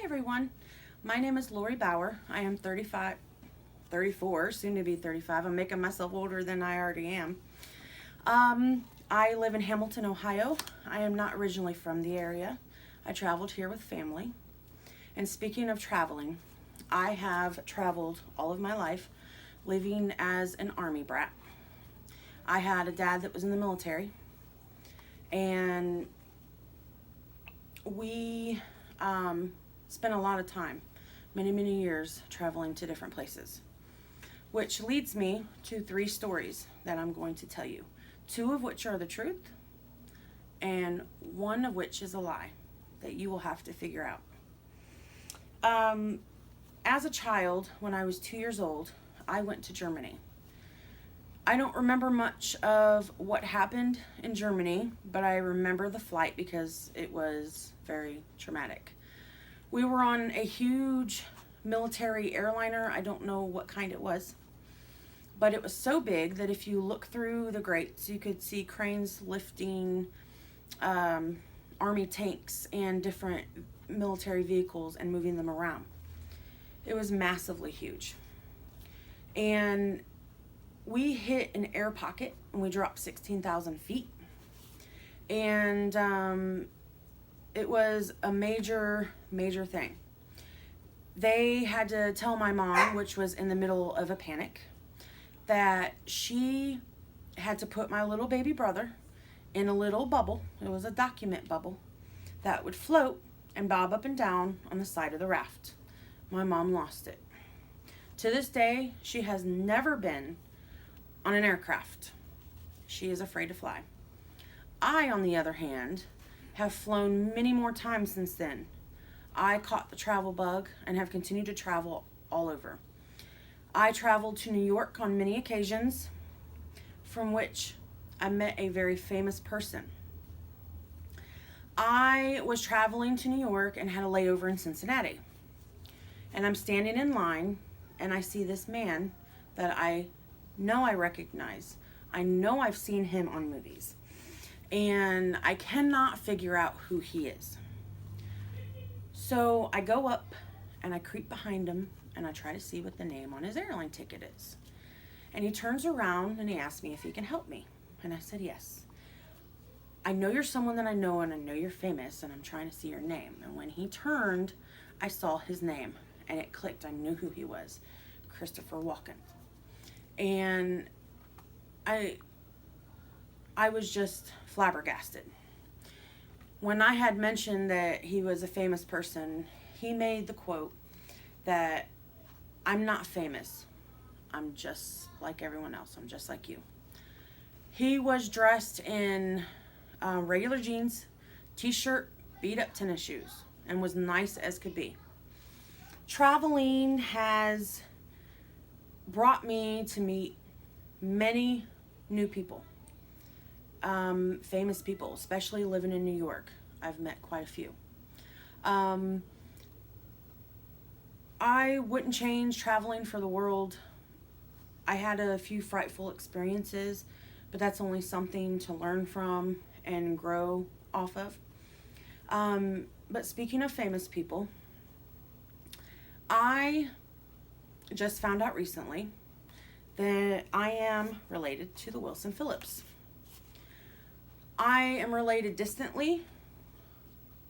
everyone. My name is Lori Bauer. I am 34, soon to be 35. I'm making myself older than I already am. I live in Hamilton, Ohio. I am not originally from the area. I traveled here with family. And speaking of traveling, I have traveled all of my life living as an Army brat. I had a dad that was in the military, and we spent a lot of time, many years, traveling to different places. Which leads me to 3 stories that I'm going to tell you. 2 of which are the truth, and 1 of which is a lie that you will have to figure out. As a child, when I was 2 years old, I went to Germany. I don't remember much of what happened in Germany, but I remember the flight because it was very traumatic. We were on a huge military airliner. I don't know what kind it was, but it was so big that if you look through the grates, you could see cranes lifting Army tanks and different military vehicles and moving them around. It was massively huge. And we hit an air pocket and we dropped 16,000 feet. And it was a major thing. They had to tell my mom, which was in the middle of a panic, that she had to put my little baby brother in a little bubble. It was a document bubble that would float and bob up and down on the side of the raft. My mom lost it. To this day, she has never been on an aircraft. She is afraid to fly. I, on the other hand, have flown many more times since then. I caught the travel bug and have continued to travel all over. I traveled to New York on many occasions, from which I met a very famous person. I was traveling to New York and had a layover in Cincinnati. And I'm standing in line and I see this man that I know I recognize. I know I've seen him on movies. And I cannot figure out who he is. So I go up and I creep behind him and I try to see what the name on his airline ticket is. And he turns around and he asks me if he can help me. And I said yes. I know you're someone that I know and I know you're famous and I'm trying to see your name. And when he turned, I saw his name and it clicked. I knew who he was. Christopher Walken. And I was just flabbergasted. When I had mentioned that he was a famous person, he made the quote that I'm not famous. I'm just like everyone else. I'm just like you. He was dressed in regular jeans, t-shirt, beat up tennis shoes, and was nice as could be. Traveling has brought me to meet many new people. Famous people, especially living in New York. I've met quite a few. I wouldn't change traveling for the world. I had a few frightful experiences, but that's only something to learn from and grow off of. But speaking of famous people, I just found out recently that I am related to the Wilson Phillips. I am related distantly,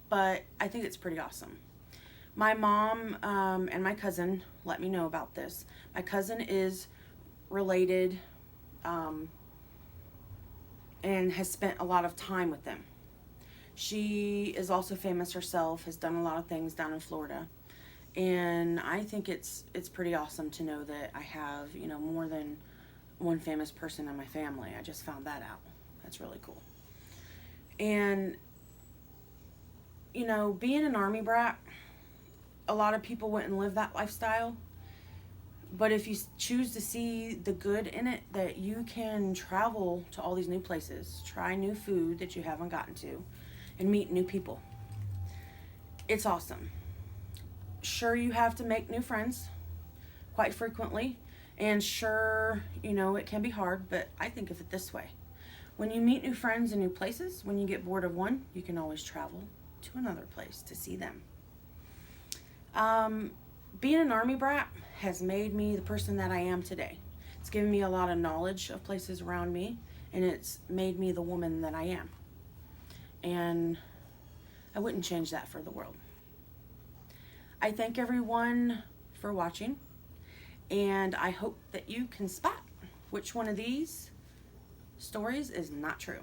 but I think it's pretty awesome. My mom and my cousin let me know about this. My cousin is related and has spent a lot of time with them. She is also famous herself, has done a lot of things down in Florida. And I think it's pretty awesome to know that I have, more than one famous person in my family. I just found that out. That's really cool. And, being an Army brat, a lot of people wouldn't live that lifestyle. But if you choose to see the good in it, that you can travel to all these new places, try new food that you haven't gotten to, and meet new people. It's awesome. Sure, you have to make new friends quite frequently. And sure, it can be hard, but I think of it this way. When you meet new friends in new places, when you get bored of one, you can always travel to another place to see them. Being an Army brat has made me the person that I am today. It's given me a lot of knowledge of places around me, and it's made me the woman that I am. And I wouldn't change that for the world. I thank everyone for watching, and I hope that you can spot which one of these stories is not true.